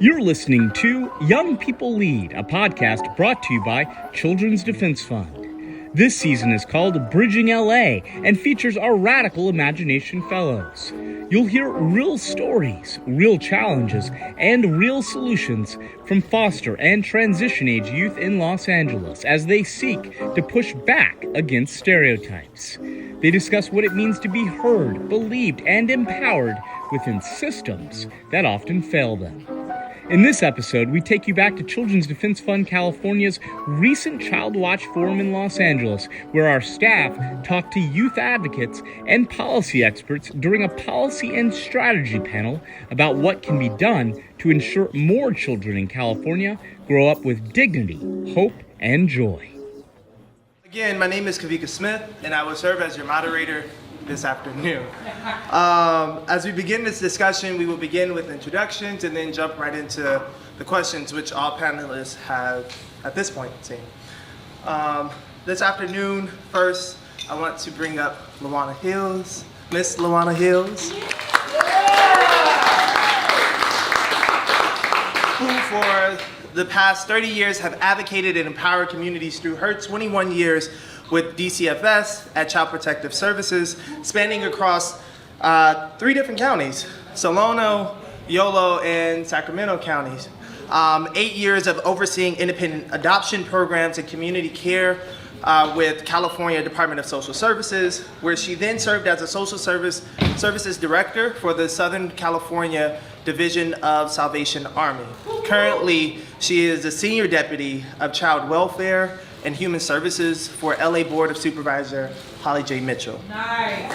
You're listening to Young People Lead, a podcast brought to you by Children's Defense Fund. This season is called Bridging LA and features our Radical Imagination Fellows. You'll hear real stories, real challenges, and real solutions from foster and transition age youth in Los Angeles as they seek to push back against stereotypes. They discuss what it means to be heard, believed, and empowered within systems that often fail them. In this episode, we take you back to Children's Defense Fund California's recent Child Watch Forum in Los Angeles, where our staff talked to youth advocates and policy experts during a policy and strategy panel about what can be done to ensure more children in California grow up with dignity, hope, and joy. Again, my name is Kavika Smith, and I will serve as your moderator this afternoon. As we begin this discussion, we will begin with introductions and then jump right into the questions which all panelists have at this point seen. This afternoon, first, I want to bring up Lawana Hills, Miss Lawana Hills, who for the past 30 years have advocated and empowered communities through her 21 years with DCFS at Child Protective Services, spanning across 3 different counties, Solano, Yolo, and Sacramento counties. 8 years of overseeing independent adoption programs and community care with California Department of Social Services, where she then served as a social services director for the Southern California Division of Salvation Army. Currently, she is the Senior Deputy of Child Welfare and Human Services for LA Board of Supervisor Holly J. Mitchell. Nice.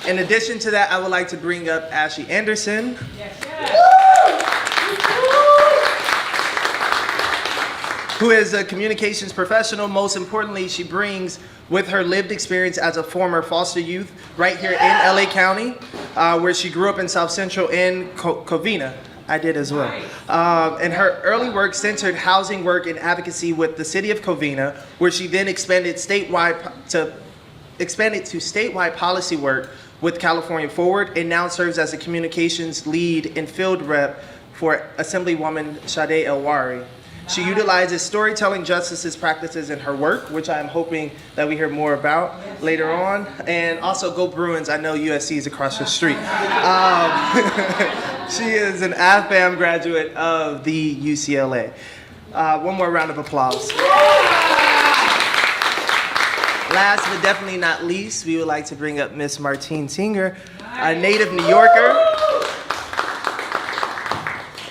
In addition to that, I would like to bring up Ashley Anderson. Yes. Who is a communications professional. Most importantly, she brings with her lived experience as a former foster youth right here in LA County, where she grew up in South Central in Covina. I did as well. And her early work centered housing work and advocacy with the city of Covina, where she then expanded to statewide policy work with California Forward, and now serves as a communications lead and field rep for Assemblywoman Sade Elwari. She utilizes storytelling justices practices in her work, which I'm hoping that we hear more about later on. And also, go Bruins, I know USC is across the street. She is an AFAM graduate of the UCLA. One more round of applause. Last but definitely not least, we would like to bring up Miss Martine Singer, a native New Yorker.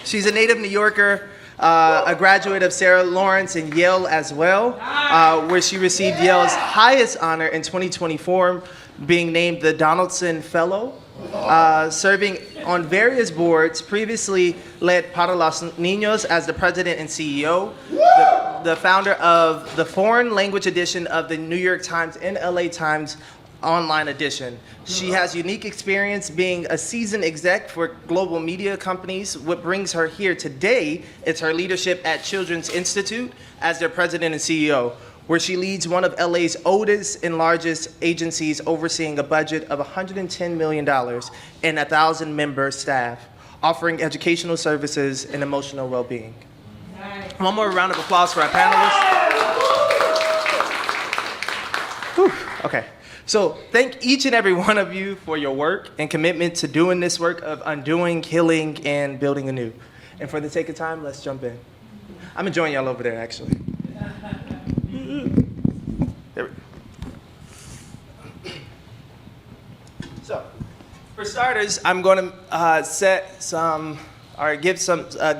She's a native New Yorker, a graduate of Sarah Lawrence and Yale as well, where she received Yale's highest honor in 2024, being named the Donaldson Fellow, serving on various boards, previously led Para Los Niños as the president and CEO, the founder of the foreign language edition of the New York Times and LA Times online edition. She has unique experience being a seasoned exec for global media companies. What brings her here today is her leadership at Children's Institute as their president and CEO, where she leads one of LA's oldest and largest agencies, overseeing a budget of $110 million and 1,000 member staff, offering educational services and emotional well-being. Nice. One more round of applause for our panelists. Whew. Okay. So thank each and every one of you for your work and commitment to doing this work of undoing, healing, and building anew. And for the sake of time, let's jump in. I'm enjoying y'all over there, actually. There we go. So, for starters, I'm going to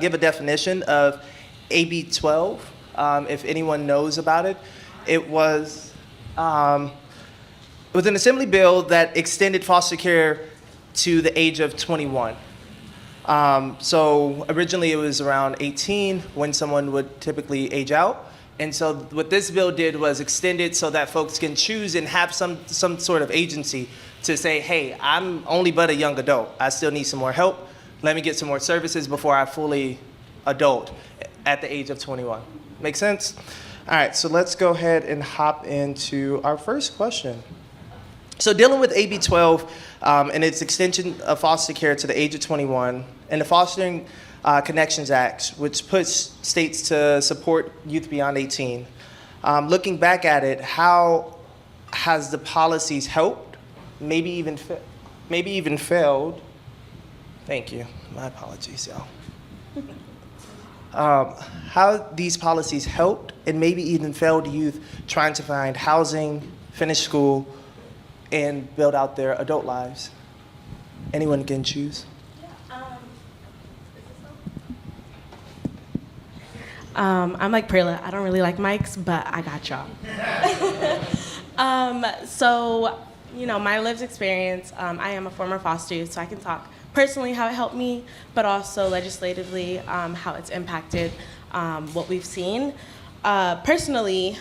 give a definition of AB 12. If anyone knows about it, it was an assembly bill that extended foster care to the age of 21. So originally it was around 18 when someone would typically age out. And so what this bill did was extend it so that folks can choose and have some sort of agency to say, hey, I'm only but a young adult. I still need some more help. Let me get some more services before I fully adult at the age of 21. Make sense? All right, so let's go ahead and hop into our first question. So dealing with AB 12, and its extension of foster care to the age of 21, and the Fostering Connections Act, which puts states to support youth beyond 18. Looking back at it, how has the policies helped, maybe even failed? Thank you. My apologies, y'all. How these policies helped and maybe even failed youth trying to find housing, finish school, and build out their adult lives. Anyone can choose. I'm like Perla. I don't really like mics, but I got y'all. So, my lived experience, I am a former foster youth, so I can talk personally how it helped me, but also legislatively how it's impacted what we've seen. Personally,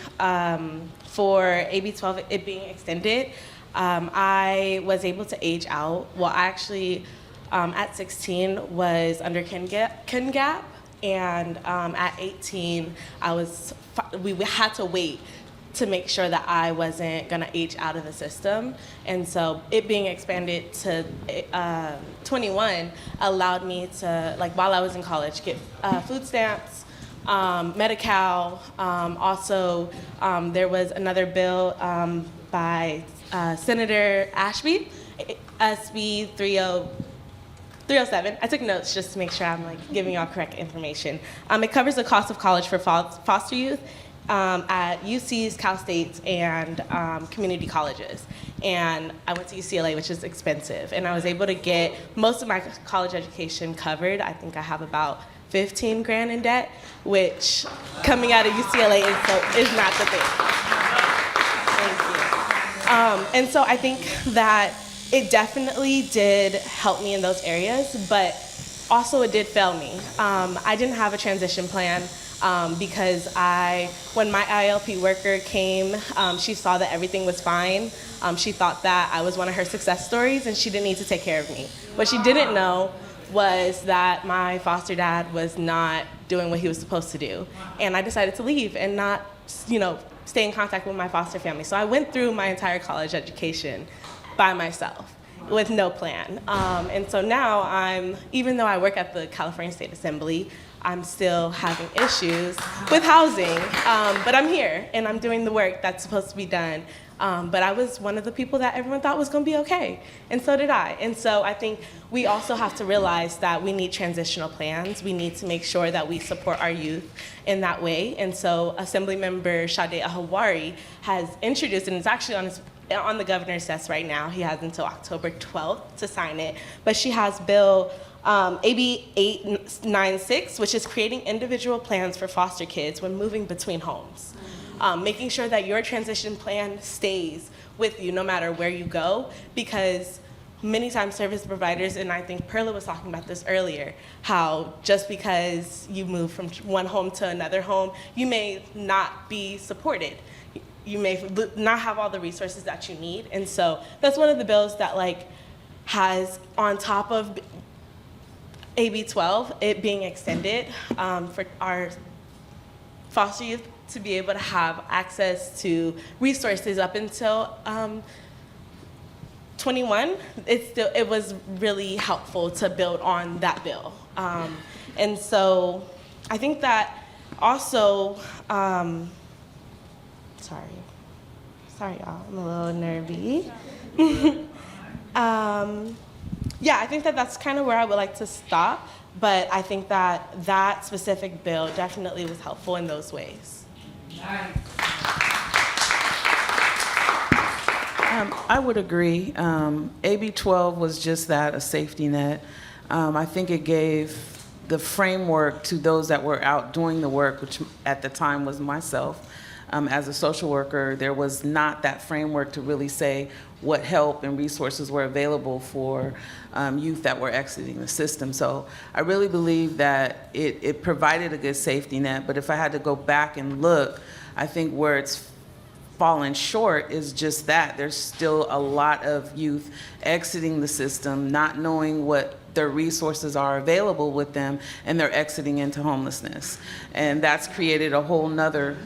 for AB 12, it being extended, I was able to age out. Well, I actually, at 16, was under kin gap, and at 18, we had to wait to make sure that I wasn't gonna age out of the system. And so it being expanded to 21 allowed me to, while I was in college, get food stamps, Medi-Cal. Also, there was another bill by Senator Ashby, SB 307. I took notes just to make sure I'm giving y'all correct information. It covers the cost of college for foster youth at UCs, Cal States, and community colleges. And I went to UCLA, which is expensive, and I was able to get most of my college education covered. I think I have about 15 grand in debt, which coming out of UCLA is not the thing. Thank you. And so I think that it definitely did help me in those areas, but also it did fail me. I didn't have a transition plan because when my ILP worker came, she saw that everything was fine. She thought that I was one of her success stories and she didn't need to take care of me. What she didn't know was that my foster dad was not doing what he was supposed to do. And I decided to leave and not, stay in contact with my foster family. So I went through my entire college education by myself with no plan. And so now even though I work at the California State Assembly, I'm still having issues with housing, but I'm here and I'm doing the work that's supposed to be done. But I was one of the people that everyone thought was gonna be okay, and so did I. And so I think we also have to realize that we need transitional plans. We need to make sure that we support our youth in that way. And so Assemblymember Sade Ahawari has introduced, and it's actually on the governor's desk right now. He has until October 12th to sign it. But she has Bill AB 896, which is creating individual plans for foster kids when moving between homes. Making sure that your transition plan stays with you no matter where you go, because many times service providers, and I think Perla was talking about this earlier, how just because you move from one home to another home, you may not be supported. You may not have all the resources that you need. And so that's one of the bills that has on top of AB 12, it being extended for our foster youth to be able to have access to resources up until 21. It was really helpful to build on that bill. And so I think that also, sorry y'all, I'm a little nervy. Yeah, I think that that's kind of where I would like to stop, but I think that that specific bill definitely was helpful in those ways. I would agree. AB 12 was just that, a safety net. I think it gave the framework to those that were out doing the work, which at the time was myself. As a social worker, there was not that framework to really say what help and resources were available for youth that were exiting the system. So I really believe that it provided a good safety net, but if I had to go back and look, I think where it's fallen short is just that. There's still a lot of youth exiting the system, not knowing what their resources are available with them, and they're exiting into homelessness. And that's created a whole nother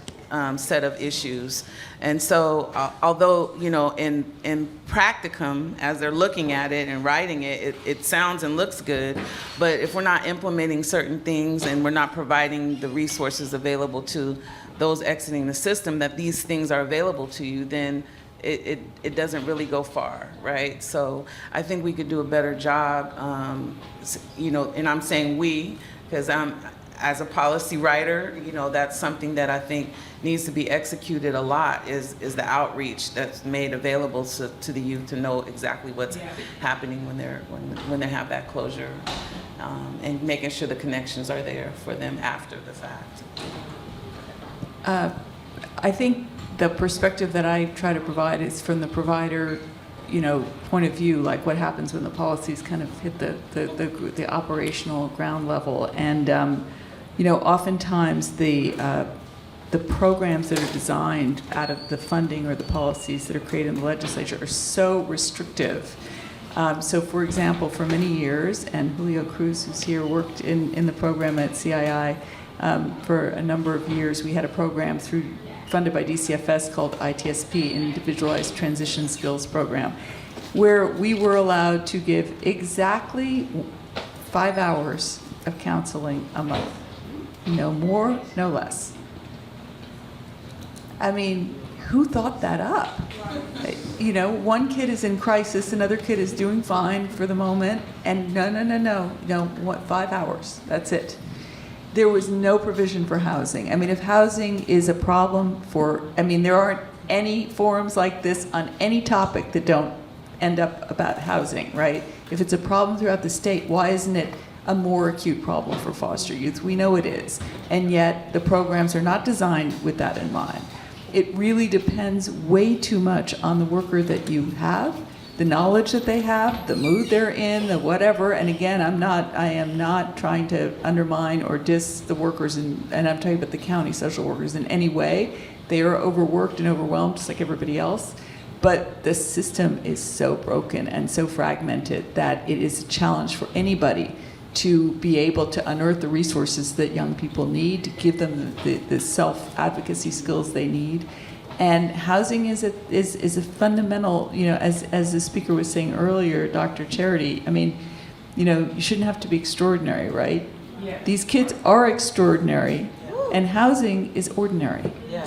set of issues. And so, although, you know, in practicum, as they're looking at it and writing it, it sounds and looks good, but if we're not implementing certain things and we're not providing the resources available to those exiting the system, that these things are available to you, then it doesn't really go far, right? So I think we could do a better job, you know, and I'm saying we, because as a policy writer, you know, that's something that I think needs to be executed a lot, is the outreach that's made available to the youth to know exactly what's happening when they have that closure, and making sure the connections are there for them after the fact. I think the perspective that I try to provide is from the provider, you know, point of view, like what happens when the policies kind of hit the operational ground level. And you know, oftentimes the programs that are designed out of the funding or the policies that are created in the legislature are so restrictive. So for example, for many years, and Julio Cruz, who's here, worked in the program at CII for a number of years. We had a program funded by DCFS called ITSP, Individualized Transition Skills Program, where we were allowed to give exactly 5 hours of counseling a month. No more, no less. I mean, who thought that up? You know, one kid is in crisis, another kid is doing fine for the moment, and no, what, 5 hours, that's it. There was no provision for housing. I mean, if housing is a problem there aren't any forums like this on any topic that don't end up about housing, right? If it's a problem throughout the state, why isn't it a more acute problem for foster youth? We know it is. And yet the programs are not designed with that in mind. It really depends way too much on the worker that you have, the knowledge that they have, the mood they're in, the whatever. And again, I am not trying to undermine or diss the workers, and I'm talking about the county social workers in any way. They are overworked and overwhelmed just like everybody else. But the system is so broken and so fragmented that it is a challenge for anybody to be able to unearth the resources that young people need, to give them the self-advocacy skills they need. And housing is a fundamental, you know, as the speaker was saying earlier, Dr. Charity, I mean, you know, you shouldn't have to be extraordinary, right? Yeah. These kids are extraordinary, and housing is ordinary. Yeah.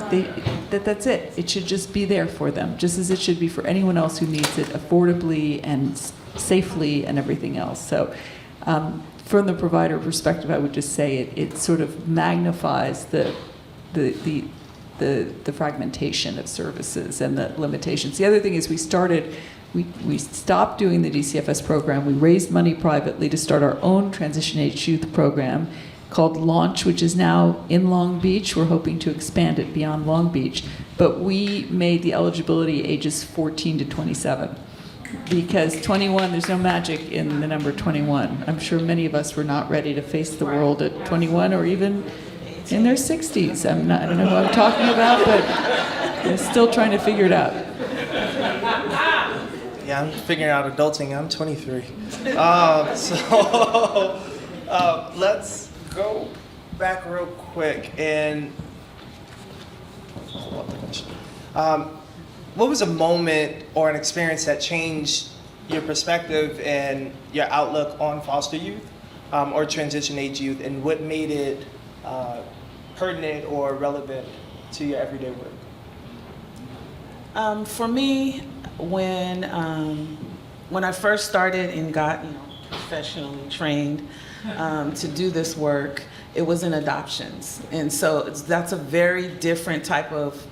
That's it. It should just be there for them, just as it should be for anyone else who needs it affordably and safely and everything else. So from the provider perspective, I would just say it sort of magnifies the fragmentation of services and the limitations. The other thing is we stopped doing the DCFS program. We raised money privately to start our own transition age youth program called Launch, which is now in Long Beach. We're hoping to expand it beyond Long Beach. But we made the eligibility ages 14 to 27. Because 21, there's no magic in the number 21. I'm sure many of us were not ready to face the world at 21 or even in their 60s. I don't know who I'm talking about, but I'm still trying to figure it out. Yeah, I'm figuring out adulting. I'm 23. Let's go back real quick and what was a moment or an experience that changed your perspective and your outlook on foster youth or transition age youth, and what made it pertinent or relevant to your everyday work? For me, when I first started and got professionally trained to do this work, it was in adoptions. And so that's a very different type of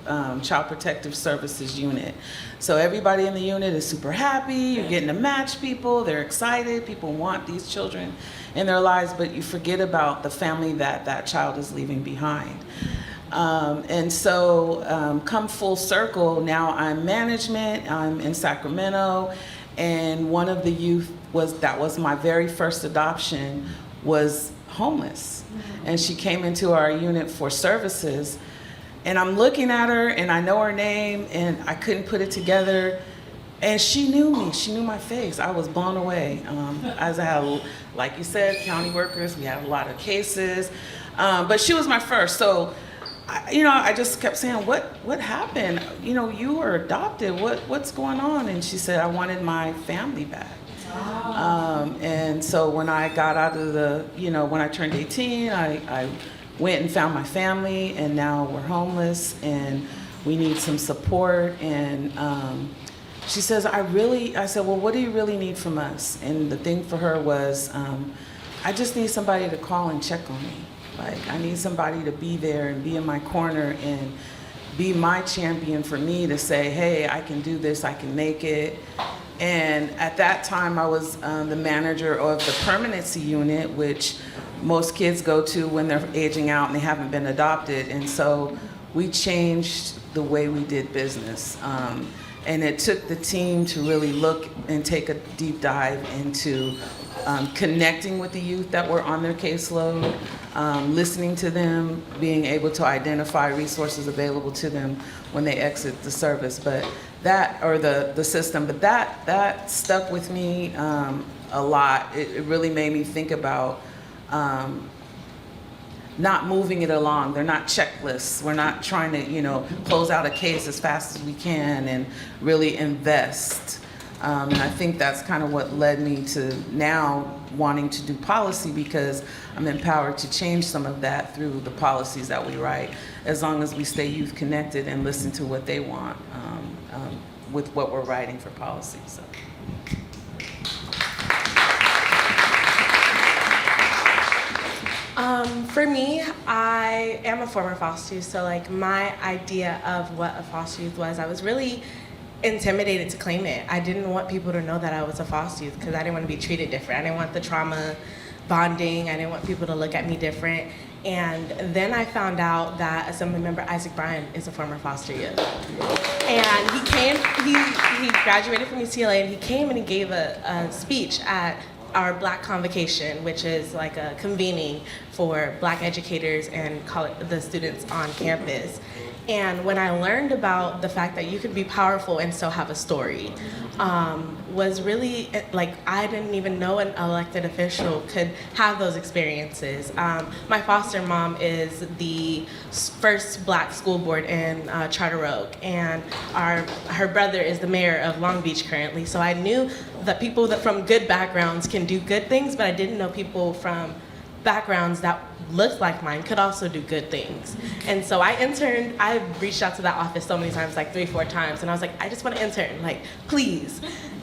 child protective services unit. So everybody in the unit is super happy, you're getting to match people, they're excited, people want these children in their lives, but you forget about the family that child is leaving behind. And so come full circle, now I'm management, I'm in Sacramento, and one of the youth that was my very first adoption was homeless. And she came into our unit for services, and I'm looking at her and I know her name and I couldn't put it together, and she knew me, she knew my face. I was blown away. As I had, like you said, county workers, we had a lot of cases, but she was my first. So I just kept saying, what happened? You were adopted. What's going on? And she said, I wanted my family back. And so when I got out of when I turned 18, I went and found my family, and now we're homeless and we need some support. And she says, I said, well, what do you really need from us? And the thing for her was, I just need somebody to call and check on me. Like, I need somebody to be there and be in my corner and be my champion for me to say, hey, I can do this, I can make it. And at that time, I was the manager of the permanency unit, which most kids go to when they're aging out and they haven't been adopted. And so we changed the way we did business. And it took the team to really look and take a deep dive into connecting with the youth that were on their caseload, listening to them, being able to identify resources available to them when they exit the service. But that, or the system, but that stuck with me a lot. It really made me think about not moving it along. They're not checklists. We're not trying to, close out a case as fast as we can and really invest. And I think that's kind of what led me to now wanting to do policy, because I'm empowered to change some of that through the policies that we write, as long as we stay youth connected and listen to what they want with what we're writing for policy. So. For me, I am a former foster youth, so like my idea of what a foster youth was, I was really intimidated to claim it. I didn't want people to know that I was a foster youth because I didn't want to be treated different. I didn't want the trauma bonding. I didn't want people to look at me different. And then I found out that Assemblymember Isaac Bryan is a former foster youth. And he came, he graduated from UCLA, and he came and he gave a speech at our Black Convocation, which is like a convening for Black educators and the students on campus. And when I learned about the fact that you could be powerful and still have a story, was really, like, I didn't even know an elected official could have those experiences. My foster mom is the first Black school board in Charter Oak, and her brother is the mayor of Long Beach currently. So I knew that people from good backgrounds can do good things, but I didn't know people from backgrounds that looked like mine could also do good things. And so I interned. I reached out to that office so many times, like 3-4 times, and I was like, I just want to intern, like, please.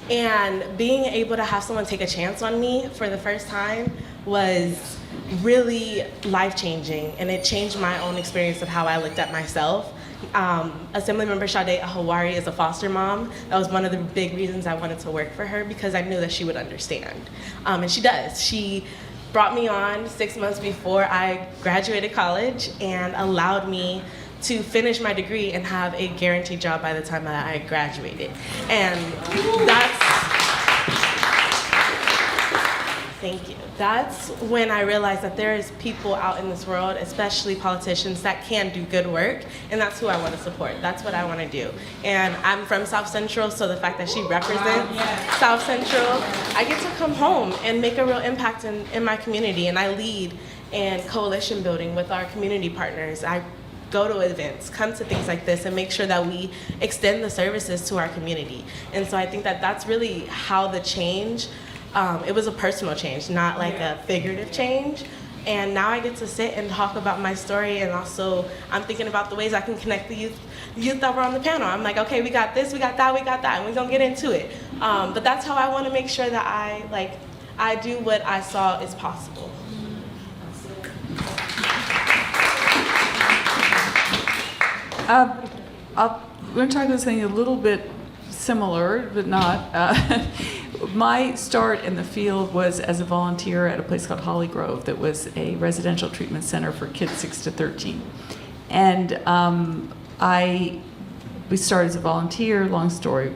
And being able to have someone take a chance on me for the first time was really life-changing, and it changed my own experience of how I looked at myself. Assemblymember Sade Ahawari is a foster mom. That was one of the big reasons I wanted to work for her, because I knew that she would understand. And she does. She brought me on 6 months before I graduated college and allowed me to finish my degree and have a guaranteed job by the time that I graduated. And thank you. That's when I realized that there is people out in this world, especially politicians, that can do good work, and that's who I want to support. That's what I want to do. And I'm from South Central, so the fact that she represents South Central, I get to come home and make a real impact in my community, and I lead in coalition building with our community partners. I go to events, come to things like this, and make sure that we extend the services to our community. And so I think that that's really how the change, it was a personal change, not like a figurative change. And now I get to sit and talk about my story, and also I'm thinking about the ways I can connect the youth that were on the panel. I'm like, okay, we got this, we got that, and we're gonna get into it. But that's how I wanna make sure that I do what I saw is possible. We're going to talk about something a little bit similar, but not. My start in the field was as a volunteer at a place called Holly Grove that was a residential treatment center for kids 6 to 13. And we started as a volunteer, long story.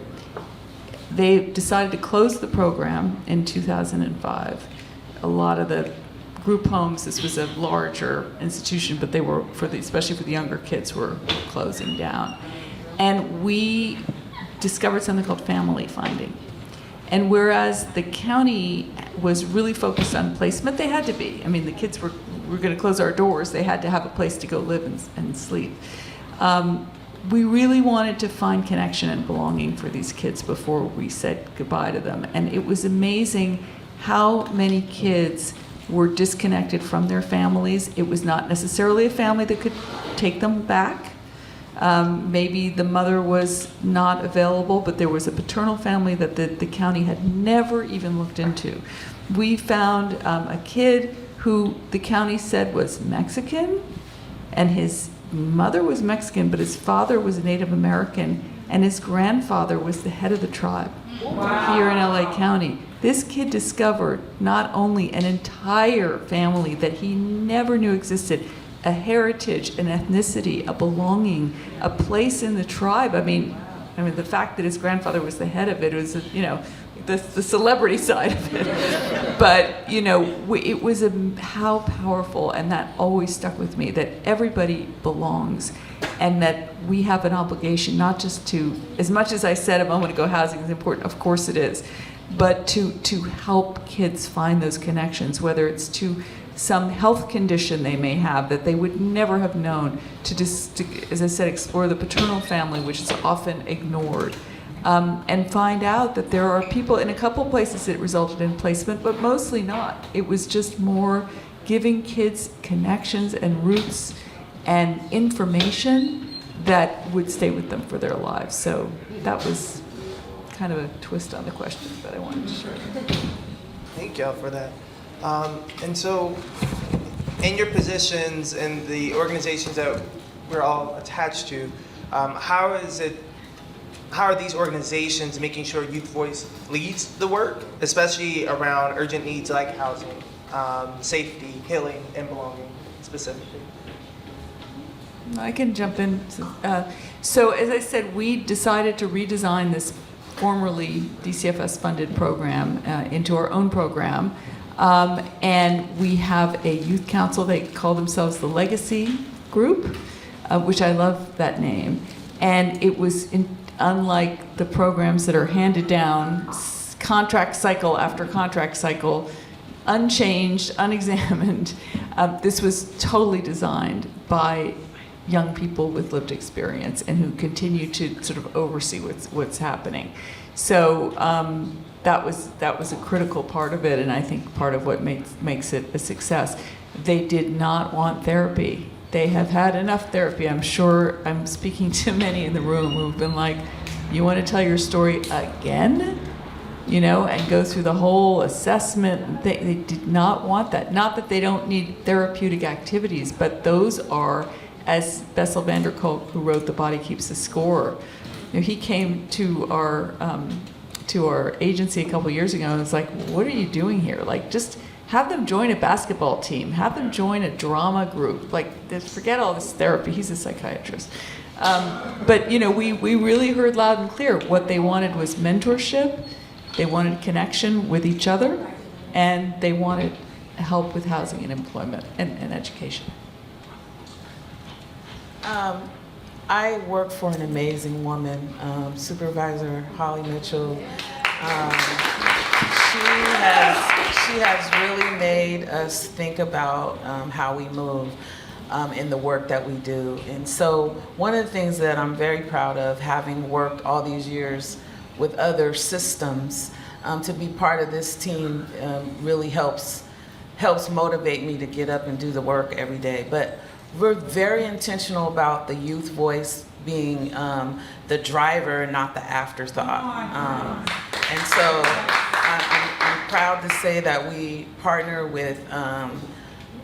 They decided to close the program in 2005. A lot of the group homes, this was a larger institution, but they were, especially for the younger kids, were closing down. And we discovered something called family finding. And whereas the county was really focused on placement, they had to be. I mean, the kids were were going to close our doors. They had to have a place to go live and sleep. We really wanted to find connection and belonging for these kids before we said goodbye to them. And it was amazing how many kids were disconnected from their families. It was not necessarily a family that could take them back. Maybe the mother was not available, but there was a paternal family that the county had never even looked into. We found a kid who the county said was Mexican, and his mother was Mexican, but his father was a Native American, and his grandfather was the head of the tribe here in LA County. This kid discovered not only an entire family that he never knew existed, a heritage, an ethnicity, a belonging, a place in the tribe. I mean, the fact that his grandfather was the head of it was, the celebrity side of it. But, it was how powerful, and that always stuck with me, that everybody belongs, and that we have an obligation not just to, as much as I said a moment ago, housing is important, of course it is, but to help kids find those connections, whether it's to some health condition they may have that they would never have known, to as I said, explore the paternal family, which is often ignored. And find out that there are people, in a couple places it resulted in placement, but mostly not. It was just more giving kids connections and roots and information that would stay with them for their lives. So that was kind of a twist on the question that I wanted to share. Thank y'all for that. And so, in your positions in the organizations that we're all attached to, how are these organizations making sure Youth Voice leads the work, especially around urgent needs like housing, safety, healing, and belonging specifically? I can jump in. So as I said, we decided to redesign this formerly DCFS-funded program into our own program. And we have a youth council. They call themselves the Legacy Group, which I love that name. And it was unlike the programs that are handed down contract cycle after contract cycle, unchanged, unexamined. This was totally designed by young people with lived experience and who continue to sort of oversee what's happening. So that was a critical part of it, and I think part of what makes it a success. They did not want therapy. They have had enough therapy. I'm sure I'm speaking to many in the room who've been like, you want to tell your story again? And go through the whole assessment. They did not want that. Not that they don't need therapeutic activities, but those are, as Bessel van der Kolk, who wrote The Body Keeps the Score, he came to our agency a couple years ago and was like, what are you doing here? Like, just have them join a basketball team, have them join a drama group, forget all this therapy. He's a psychiatrist. But we really heard loud and clear what they wanted was mentorship, they wanted connection with each other, and they wanted help with housing and employment and education. I work for an amazing woman, Supervisor Holly Mitchell. She has really made us think about how we move in the work that we do. And so one of the things that I'm very proud of, having worked all these years with other systems, to be part of this team really helps motivate me to get up and do the work every day. But we're very intentional about the youth voice being the driver, not the afterthought. And so I'm proud to say that we partner with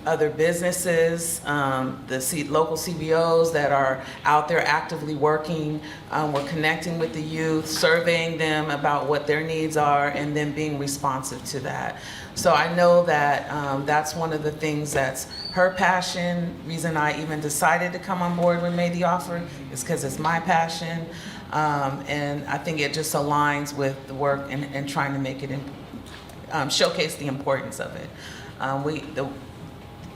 other businesses, the local CBOs that are out there actively working. We're connecting with the youth, surveying them about what their needs are, and then being responsive to that. So I know that that's one of the things that's her passion. Reason I even decided to come on board when made the offer is because it's my passion. And I think it just aligns with the work and trying to make it, showcase the importance of it.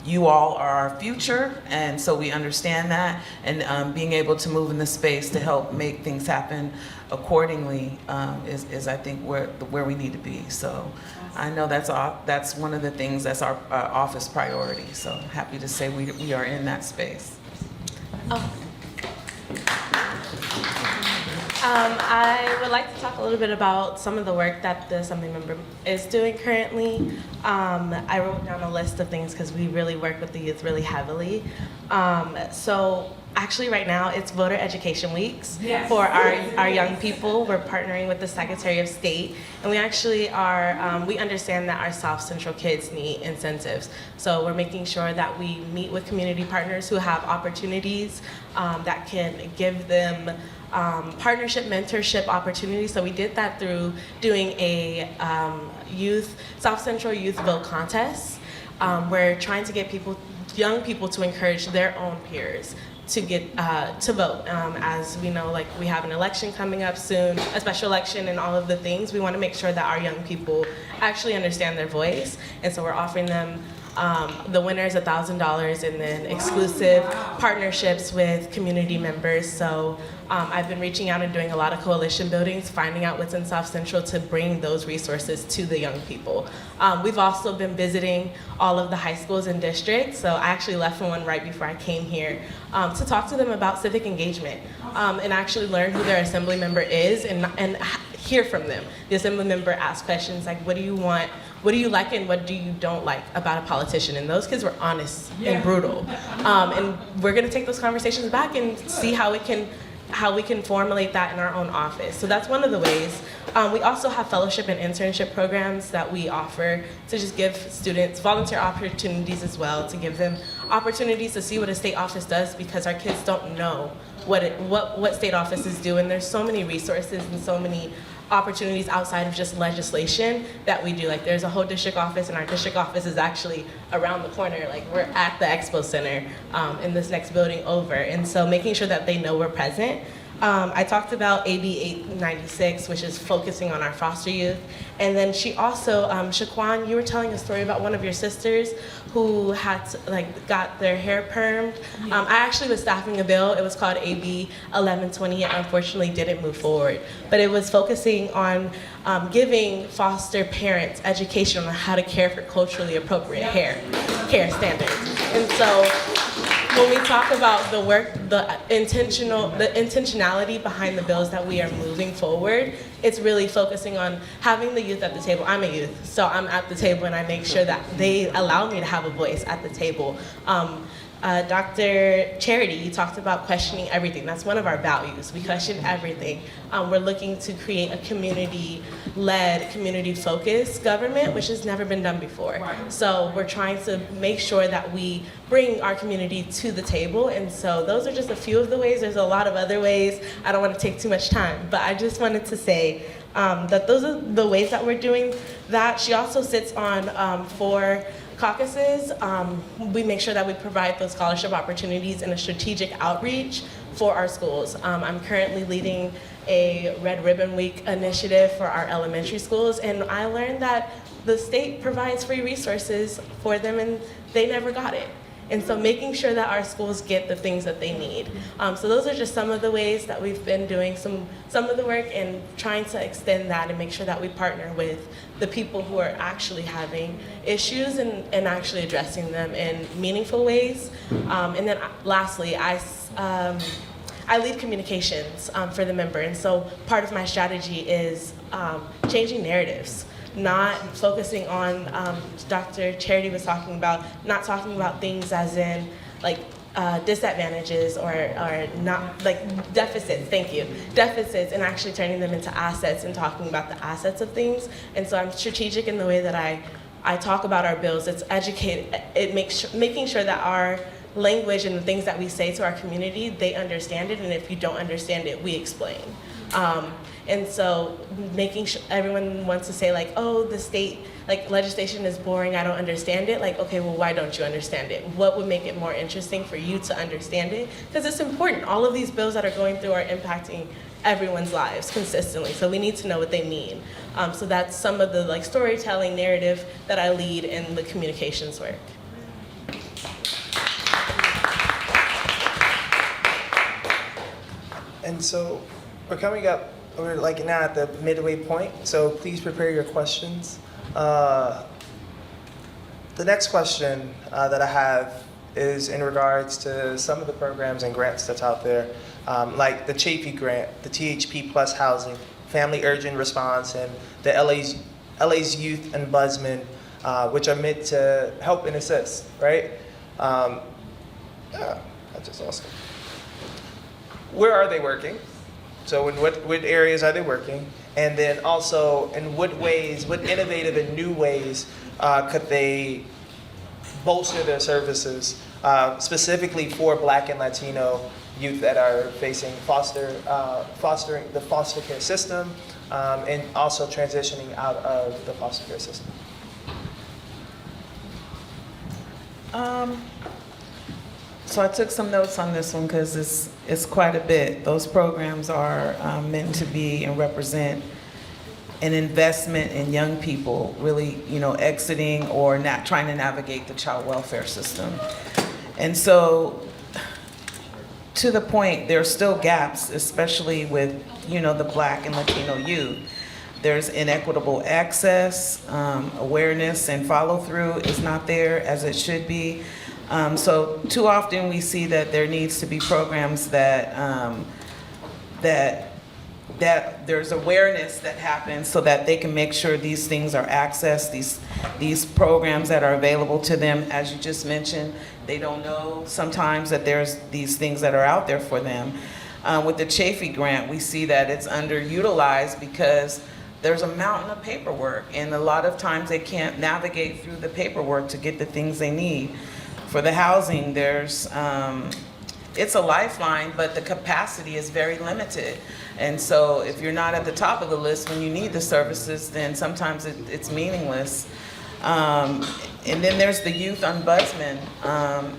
You all are our future, and so we understand that, and being able to move in the space to help make things happen accordingly is I think where we need to be. So I know that's one of the things that's our office priority. So happy to say we are in that space. I would like to talk a little bit about some of the work that the Assembly member is doing currently. I wrote down a list of things because we really work with the youth really heavily. So actually right now it's Voter Education Weeks for our young people. We're partnering with the Secretary of State, and we actually are, we understand that our South Central kids need incentives. So we're making sure that we meet with community partners who have opportunities that can give them partnership, mentorship opportunities. So we did that through doing a South Central Youth Vote Contest. We're trying to get young people to encourage their own peers to get to vote. As we know, like we have an election coming up soon, a special election and all of the things. We want to make sure that our young people actually understand their voice. And so we're offering them the winners $1,000 and then exclusive partnerships with community members. So I've been reaching out and doing a lot of coalition buildings, finding out what's in South Central to bring those resources to the young people. We've also been visiting all of the high schools and districts. So I actually left from one right before I came here to talk to them about civic engagement and actually learn who their assembly member is and hear from them. The assembly member asks questions like, what do you want? What do you like and what do you don't like about a politician? And those kids were honest and brutal. And we're gonna take those conversations back and see how we can formulate that in our own office. So that's one of the ways. We also have fellowship and internship programs that we offer to just give students volunteer opportunities as well, to give them opportunities to see what a state office does, because our kids don't know what state offices do, and there's so many resources and so many opportunities outside of just legislation that we do. Like there's a whole district office, and our district office is actually around the corner. Like we're at the Expo Center in this next building over. And so making sure that they know we're present. I talked about AB 896, which is focusing on our foster youth. And then she also, Shaquan, you were telling a story about one of your sisters who had got their hair permed. I actually was staffing a bill. It was called AB 1120. It unfortunately didn't move forward. But it was focusing on giving foster parents education on how to care for culturally appropriate care standards. And so when we talk about the work, the intentionality behind the bills that we are moving forward, it's really focusing on having the youth at the table. I'm a youth, so I'm at the table and I make sure that they allow me to have a voice at the table. Dr. Charity, you talked about questioning everything. That's one of our values. We question everything. We're looking to create a community-led, community-focused government, which has never been done before. So we're trying to make sure that we bring our community to the table. And so those are just a few of the ways. There's a lot of other ways. I don't want to take too much time, but I just wanted to say that those are the ways that we're doing that. She also sits on 4 caucuses. We make sure that we provide those scholarship opportunities and a strategic outreach for our schools. I'm currently leading a Red Ribbon Week initiative for our elementary schools, and I learned that the state provides free resources for them and they never got it. And so making sure that our schools get the things that they need. So those are just some of the ways that we've been doing some of the work and trying to extend that and make sure that we partner with the people who are actually having issues and actually addressing them in meaningful ways. And then lastly, I lead communications for the member. And so part of my strategy is changing narratives. Not focusing on, Dr. Charity was talking about, not talking about things as in like disadvantages or not like deficits, thank you, deficits, and actually turning them into assets and talking about the assets of things. And so I'm strategic in the way that I talk about our bills. It's educated, it making sure that our language and the things that we say to our community, they understand it, and if you don't understand it, we explain. And so making sure everyone wants to say like, oh, the state like legislation is boring, I don't understand it. Like, okay, well, why don't you understand it? What would make it more interesting for you to understand it? Because it's important. All of these bills that are going through are impacting everyone's lives consistently. So we need to know what they mean. So that's some of the like storytelling narrative that I lead in the communications work. And so we're coming up, we're like now at the midway point, so please prepare your questions. The next question that I have is in regards to some of the programs and grants that's out there, like the Chafee grant, the THP Plus Housing, Family Urgent Response, and the LA's Youth Ombudsman, which are meant to help and assist, right? Yeah, that's just awesome. Where are they working? So in what areas are they working? And then also, in what ways, what innovative and new ways could they bolster their services, specifically for Black and Latino youth that are facing fostering the foster care system, and also transitioning out of the foster care system? So I took some notes on this one because it's quite a bit. Those programs are meant to be and represent an investment in young people, really, exiting or not trying to navigate the child welfare system. And so, to the point, there are still gaps, especially with, the Black and Latino youth. There's inequitable access, awareness and follow through is not there as it should be. So too often we see that there needs to be programs that there's awareness that happens so that they can make sure these things are accessed, these programs that are available to them. As you just mentioned, they don't know sometimes that there's these things that are out there for them. With the Chafee grant, we see that it's underutilized because there's a mountain of paperwork, and a lot of times they can't navigate through the paperwork to get the things they need. For the housing, there's it's a lifeline, but the capacity is very limited. And so if you're not at the top of the list when you need the services, then sometimes it's meaningless. And then there's the youth ombudsman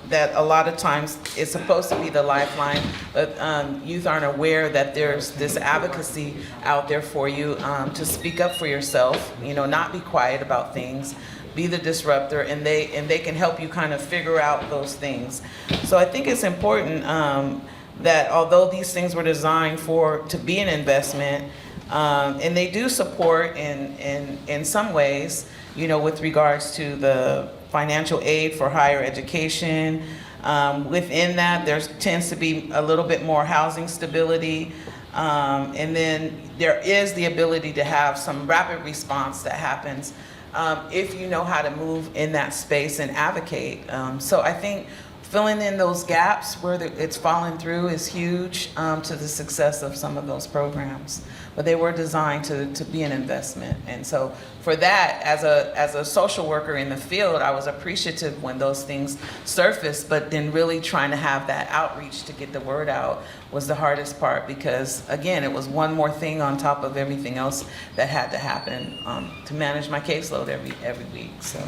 that a lot of times is supposed to be the lifeline, but youth aren't aware that there's this advocacy out there for you to speak up for yourself, not be quiet about things, be the disruptor, and they can help you kind of figure out those things. So I think it's important that although these things were designed to be an investment, and they do support in some ways, with regards to the financial aid for higher education. Within that, there tends to be a little bit more housing stability. And then there is the ability to have some rapid response that happens if you know how to move in that space and advocate. So I think filling in those gaps where it's fallen through is huge to the success of some of those programs. But they were designed to be an investment. And so for that, as a social worker in the field, I was appreciative when those things surfaced, but then really trying to have that outreach to get the word out was the hardest part, because again, it was one more thing on top of everything else that had to happen to manage my caseload every week. So.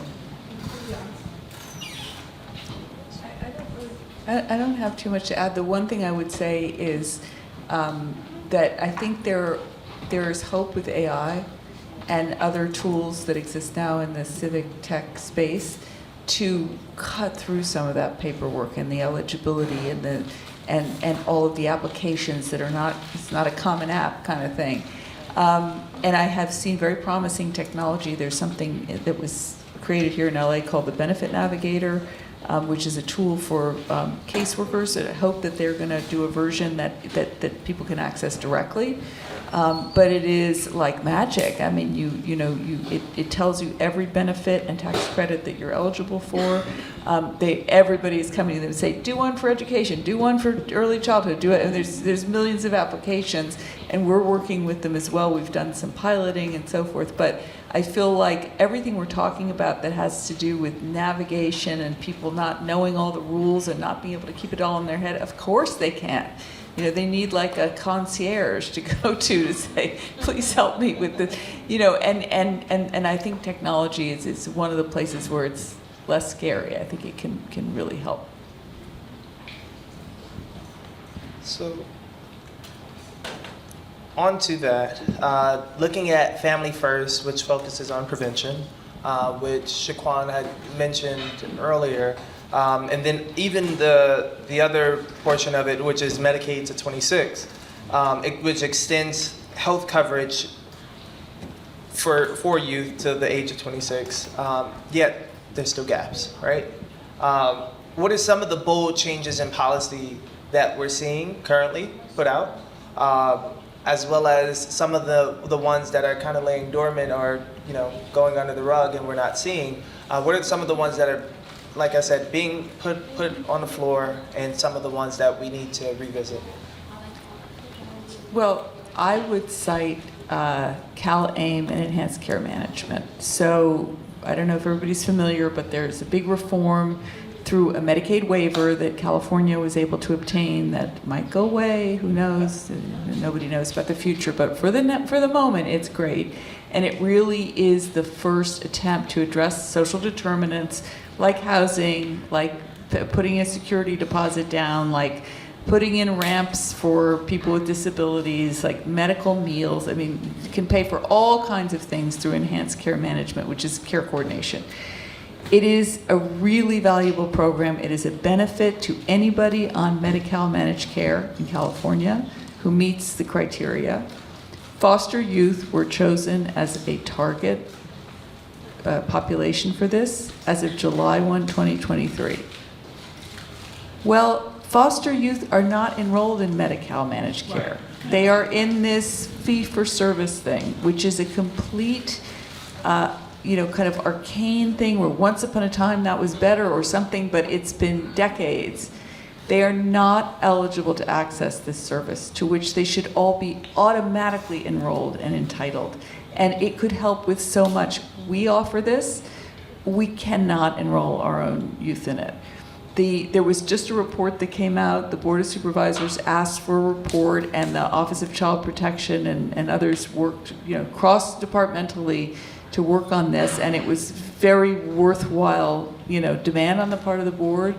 I don't have too much to add. The one thing I would say is that I think there is hope with AI and other tools that exist now in the civic tech space to cut through some of that paperwork and the eligibility and all of the applications that are it's not a common app kind of thing. And I have seen very promising technology. There's something that was created here in LA called the Benefit Navigator, which is a tool for caseworkers. I hope that they're going to do a version that people can access directly. But it is like magic. I mean, it tells you every benefit and tax credit that you're eligible for. Everybody is coming to them and say, do one for education, do one for early childhood, do it. And there's millions of applications, and we're working with them as well. We've done some piloting and so forth. But I feel like everything we're talking about that has to do with navigation and people not knowing all the rules and not being able to keep it all in their head, of course they can't. They need like a concierge to go to say, please help me with this, and I think technology is one of the places where it's less scary. I think it can really help. So, on to that, looking at Family First, which focuses on prevention, which Shaquan had mentioned earlier, and then even the other portion of it, which is Medicaid to 26, which extends health coverage for youth to the age of 26. Yet there's still gaps, right? What are some of the bold changes in policy that we're seeing currently put out, as well as some of the ones that are kind of laying dormant or going under the rug and we're not seeing? What are some of the ones that are, like I said, being put on the floor, and some of the ones that we need to revisit? Well, I would cite CalAIM and enhanced care management. So I don't know if everybody's familiar, but there's a big reform through a Medicaid waiver that California was able to obtain that might go away. Who knows? Nobody knows about the future. But for the moment, it's great. And it really is the first attempt to address social determinants like housing, like putting a security deposit down, like putting in ramps for people with disabilities, like medical meals. I mean, you can pay for all kinds of things through enhanced care management, which is care coordination. It is a really valuable program. It is a benefit to anybody on Medi-Cal managed care in California who meets the criteria. Foster youth were chosen as a target population for this as of July 1, 2023. Well, foster youth are not enrolled in Medi-Cal managed care. They are in this fee-for-service thing, which is a complete, kind of arcane thing where once upon a time that was better or something, but it's been decades. They are not eligible to access this service, to which they should all be automatically enrolled and entitled. And it could help with so much. We offer this. We cannot enroll our own youth in it. There was just a report that came out. The Board of Supervisors asked for a report, and the Office of Child Protection and others worked, cross-departmentally to work on this, and it was very worthwhile, demand on the part of the board.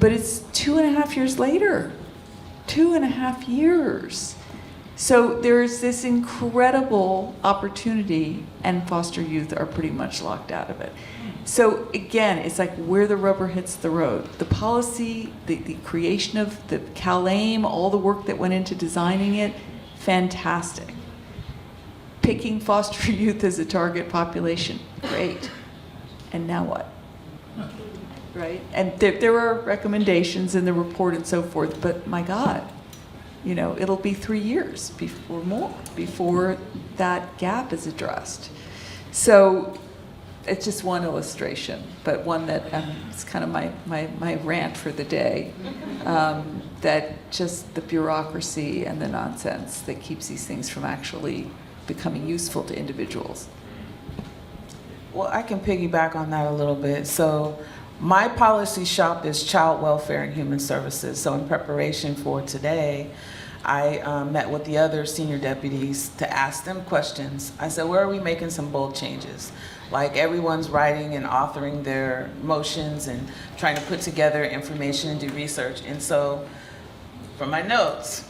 But it's 2.5 years later. 2.5 years. So there's this incredible opportunity, and foster youth are pretty much locked out of it. So again, it's like where the rubber hits the road. The policy, the creation of the CalAIM, all the work that went into designing it, fantastic. Picking foster youth as a target population, great. And now what? Right? And there are recommendations in the report and so forth, but my God, it'll be 3 years before that gap is addressed. So it's just one illustration, but one that it's kind of my rant for the day, that just the bureaucracy and the nonsense that keeps these things from actually becoming useful to individuals. Well, I can piggyback on that a little bit. So my policy shop is child welfare and human services. So in preparation for today, I met with the other senior deputies to ask them questions. I said, where are we making some bold changes? Like everyone's writing and authoring their motions and trying to put together information and do research. And so from my notes,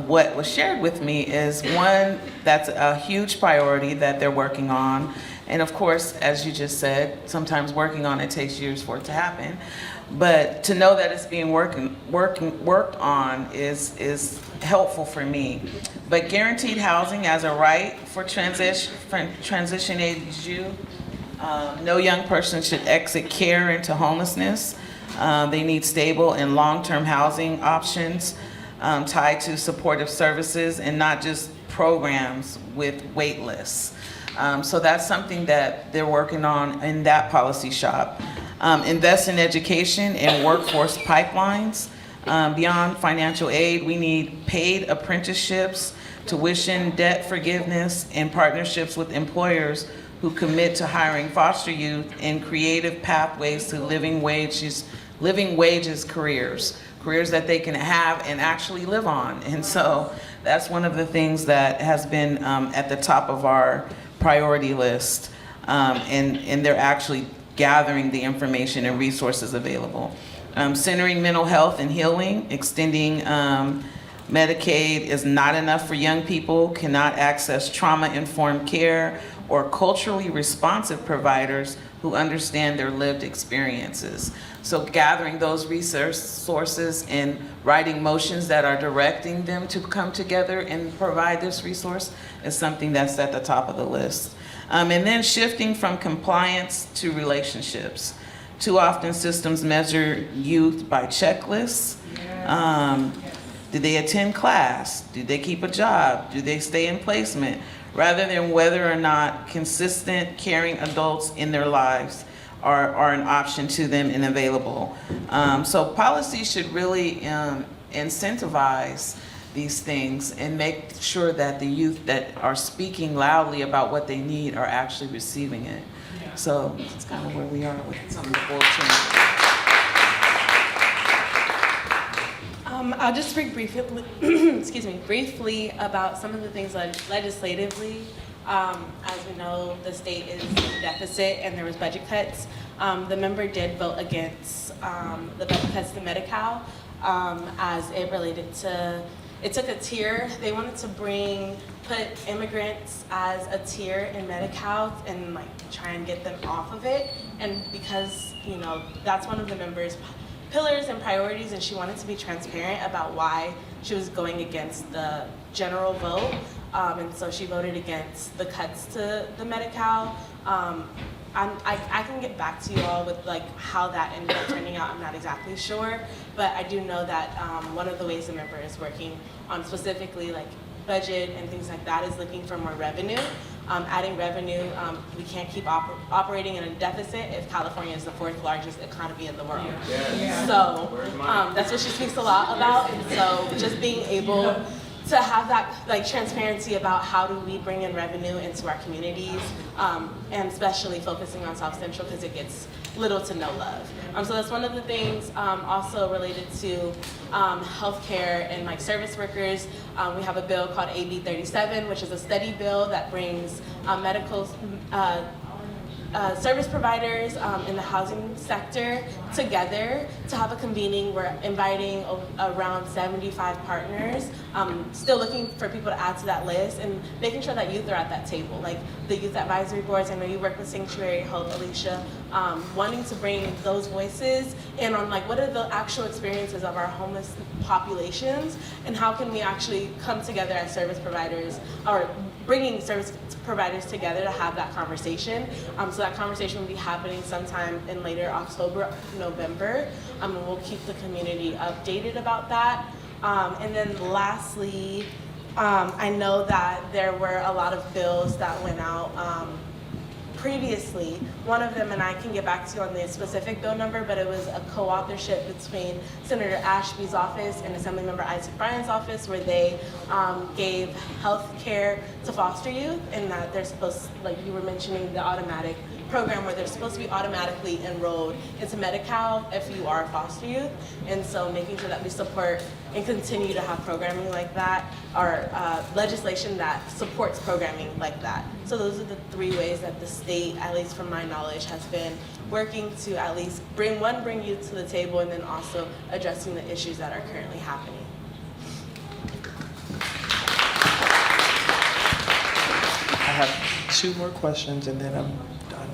what was shared with me is one, that's a huge priority that they're working on. And of course, as you just said, sometimes working on it takes years for it to happen. But to know that it's being worked on is helpful for me. But guaranteed housing as a right for transition age youth. No young person should exit care into homelessness. They need stable and long-term housing options tied to supportive services and not just programs with wait lists. So that's something that they're working on in that policy shop. Invest in education and workforce pipelines. Beyond financial aid, we need paid apprenticeships, tuition, debt forgiveness, and partnerships with employers who commit to hiring foster youth in creative pathways to living wages careers that they can have and actually live on. And so that's one of the things that has been at the top of our priority list, and they're actually gathering the information and resources available. Centering mental health and healing, extending Medicaid is not enough for young people, cannot access trauma-informed care or culturally responsive providers who understand their lived experiences. So gathering those resources and writing motions that are directing them to come together and provide this resource is something that's at the top of the list. And then shifting from compliance to relationships. Too often systems measure youth by checklists. Did they attend class? Do they keep a job? Do they stay in placement? Rather than whether or not consistent, caring adults in their lives are an option to them and available. So policy should really incentivize these things and make sure that the youth that are speaking loudly about what they need are actually receiving it. So that's kind of where we are with some of the board changes. I'll just speak briefly, briefly about some of the things legislatively. As we know, the state is in deficit and there was budget cuts. The member did vote against the budget cuts to Medi-Cal as it related to, it took a tier. They wanted to put immigrants as a tier in Medi-Cal and try and get them off of it. And because, that's one of the members' pillars and priorities, and she wanted to be transparent about why she was going against the general vote. And so she voted against the cuts to the Medi-Cal. I can get back to you all with how that ended up turning out. I'm not exactly sure, but I do know that one of the ways the member is working on specifically budget and things like that is looking for more revenue. Adding revenue, we can't keep operating in a deficit if California is the 4th largest economy in the world. Yeah. So that's what she speaks a lot about. And so just being able to have that transparency about how do we bring in revenue into our communities, and especially focusing on South Central because it gets little to no love. So that's one of the things also related to healthcare and service workers. We have a bill called AB 37, which is a study bill that brings medical service providers in the housing sector together to have a convening. We're inviting around 75 partners, still looking for people to add to that list and making sure that youth are at that table. The youth advisory boards, I know you work with Sanctuary Hope, Alicia, wanting to bring those voices in on what are the actual experiences of our homeless populations and how can we actually come together as service providers or bringing service providers together to have that conversation. So that conversation will be happening sometime in later October, November. And we'll keep the community updated about that. And then lastly, I know that there were a lot of bills that went out previously. One of them, and I can get back to you on the specific bill number, but it was a co-authorship between Senator Ashby's office and Assemblymember Isaac Bryan's office where they gave health care to foster youth and that they're supposed, you were mentioning, the automatic program where they're supposed to be automatically enrolled into Medi-Cal if you are a foster youth. And so making sure that we support and continue to have programming like that, or legislation that supports programming like that. So those are the 3 ways that the state, at least from my knowledge, has been working to at least bring youth to the table and then also addressing the issues that are currently happening. I have 2 more questions and then I'm done.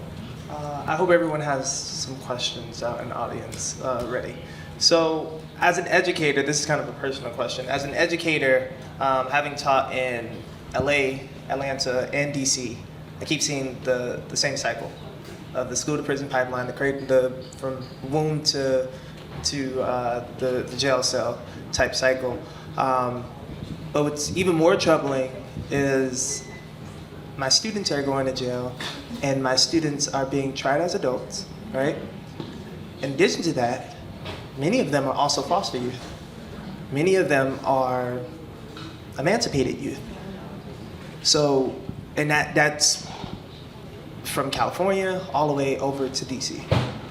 I hope everyone has some questions out in the audience ready. So as an educator, this is kind of a personal question. As an educator, having taught in LA, Atlanta, and DC, I keep seeing the same cycle of the school to prison pipeline, from womb to the jail cell type cycle. But what's even more troubling is my students are going to jail and my students are being tried as adults, right? In addition to that, many of them are also foster youth. Many of them are emancipated youth. So, and that's from California all the way over to DC.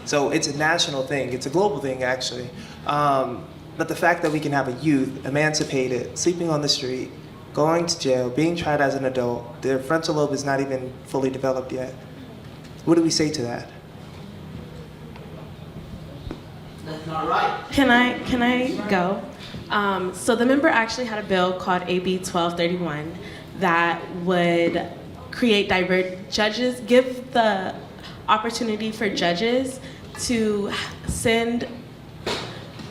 So it's a national thing, it's a global thing actually. But the fact that we can have a youth emancipated, sleeping on the street, going to jail, being tried as an adult, their frontal lobe is not even fully developed yet. What do we say to that? That's not right. Can I go? So the member actually had a bill called AB 1231 that would give the opportunity for judges to send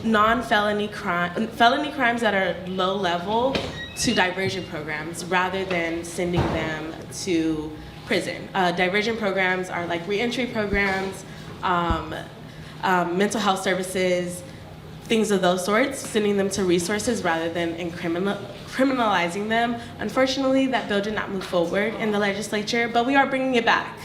felony crimes that are low level to diversion programs rather than sending them to prison. Diversion programs are like reentry programs, mental health services, things of those sorts, sending them to resources rather than criminalizing them. Unfortunately, that bill did not move forward in the legislature, but we are bringing it back.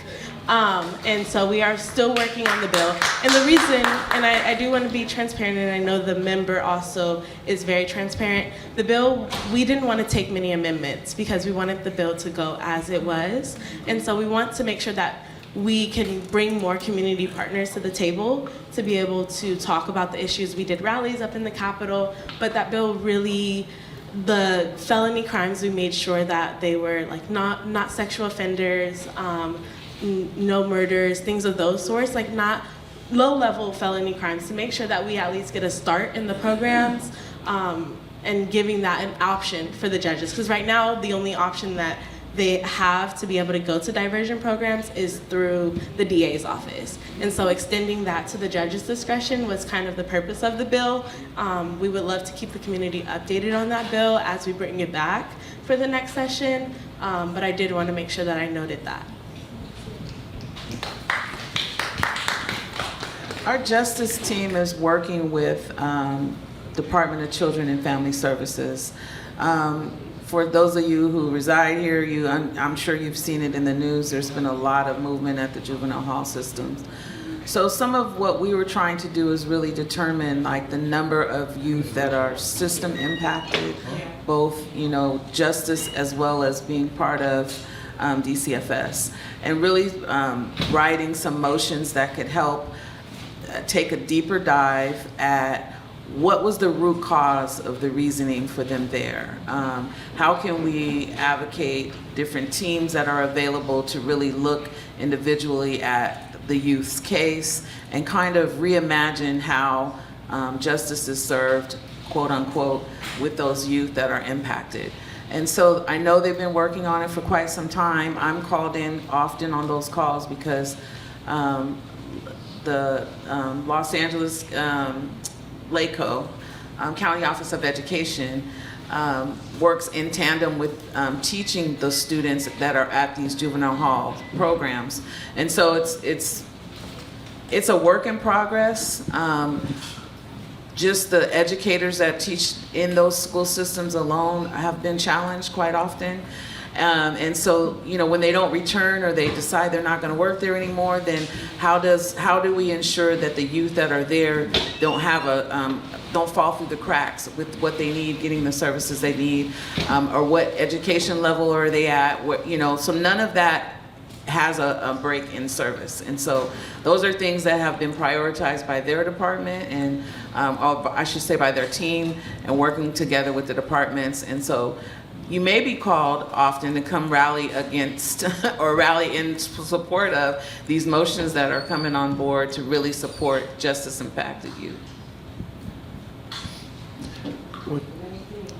And so we are still working on the bill. And the reason, and I do want to be transparent, and I know the member also is very transparent, the bill, we didn't want to take many amendments because we wanted the bill to go as it was. And so we want to make sure that we can bring more community partners to the table to be able to talk about the issues. We did rallies up in the Capitol, but that bill really, the felony crimes, we made sure that they were like not sexual offenders, no murders, things of those sorts, like not low-level felony crimes, to make sure that we at least get a start in the programs, and giving that an option for the judges. Because right now, the only option that they have to be able to go to diversion programs is through the DA's office. And so extending that to the judge's discretion was kind of the purpose of the bill. We would love to keep the community updated on that bill as we bring it back for the next session, but I did want to make sure that I noted that. Our justice team is working with Department of Children and Family Services. For those of you who reside here, I'm sure you've seen it in the news. There's been a lot of movement at the juvenile hall systems. So some of what we were trying to do is really determine like the number of youth that are system impacted, both justice as well as being part of DCFS, and really writing some motions that could help take a deeper dive at what was the root cause of the reasoning for them there. How can we advocate different teams that are available to really look individually at the youth's case and kind of reimagine how justice is served, quote unquote, with those youth that are impacted. And so I know they've been working on it for quite some time. I'm called in often on those calls because the Los Angeles LACO, County Office of Education, works in tandem with teaching the students that are at these juvenile hall programs. And so it's a work in progress. Just the educators that teach in those school systems alone have been challenged quite often. And so, when they don't return or they decide they're not going to work there anymore, then how do we ensure that the youth that are there don't fall through the cracks with what they need, getting the services they need, or what education level are they at? So none of that has a break in service. And so those are things that have been prioritized by their department and, I should say, by their team and working together with the departments. And so you may be called often to come rally against or rally in support of these motions that are coming on board to really support justice impacted youth. With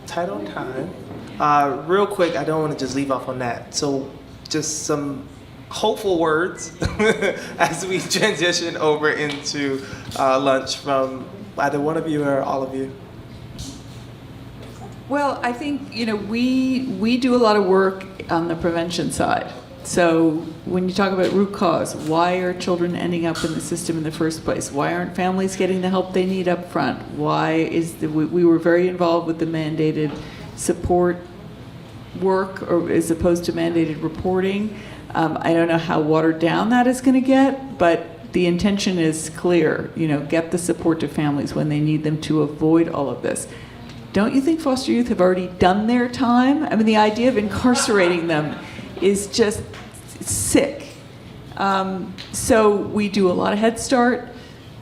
tight on time, real quick, I don't want to just leave off on that. So just some hopeful words as we transition over into lunch from either one of you or all of you. Well, I think, we do a lot of work on the prevention side. So when you talk about root cause, why are children ending up in the system in the first place? Why aren't families getting the help they need up front? We were very involved with the mandated support work, or as opposed to mandated reporting. I don't know how watered down that is going to get, but the intention is clear. Get the support to families when they need them to avoid all of this. Don't you think foster youth have already done their time? I mean, the idea of incarcerating them is just sick. So we do a lot of Head Start.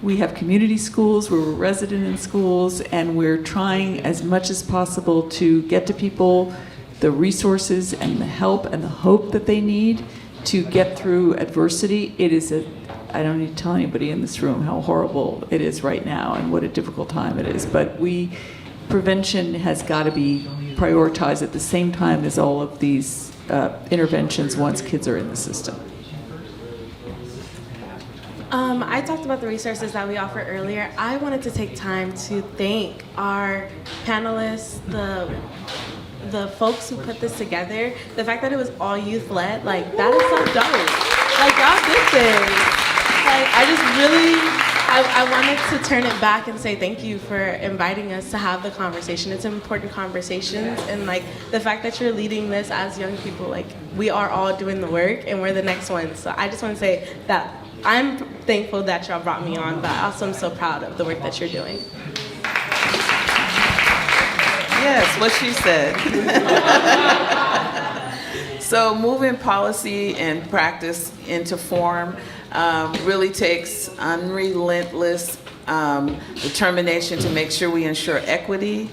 We have community schools where we're resident in schools, and we're trying as much as possible to get to people the resources and the help and the hope that they need to get through adversity. I don't need to tell anybody in this room how horrible it is right now and what a difficult time it is, but prevention has got to be prioritized at the same time as all of these interventions once kids are in the system. I talked about the resources that we offer earlier. I wanted to take time to thank our panelists, the folks who put this together. The fact that it was all youth-led, like, that is so dope. Like, y'all did this. Like, I wanted to turn it back and say thank you for inviting us to have the conversation. It's an important conversation, and like the fact that you're leading this as young people, like, we are all doing the work and we're the next ones. So I just want to say that I'm thankful that y'all brought me on, but also I'm so proud of the work that you're doing. Yes, what she said. So moving policy and practice into form really takes unrelentless determination to make sure we ensure equity,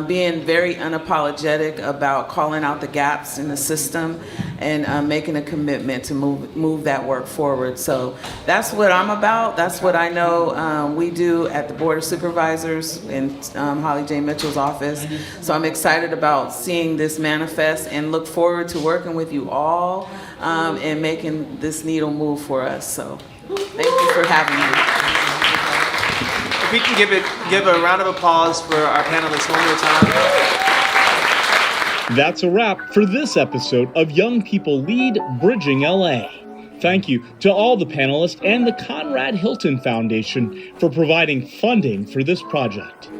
being very unapologetic about calling out the gaps in the system, and making a commitment to move that work forward. So that's what I'm about. That's what I know we do at the Board of Supervisors in Holly J. Mitchell's office. So I'm excited about seeing this manifest and look forward to working with you all and making this needle move for us. So thank you for having me. If we can give a round of applause for our panelists one more time. That's a wrap for this episode of Young People Lead Bridging LA. Thank you to all the panelists and the Conrad Hilton Foundation for providing funding for this project.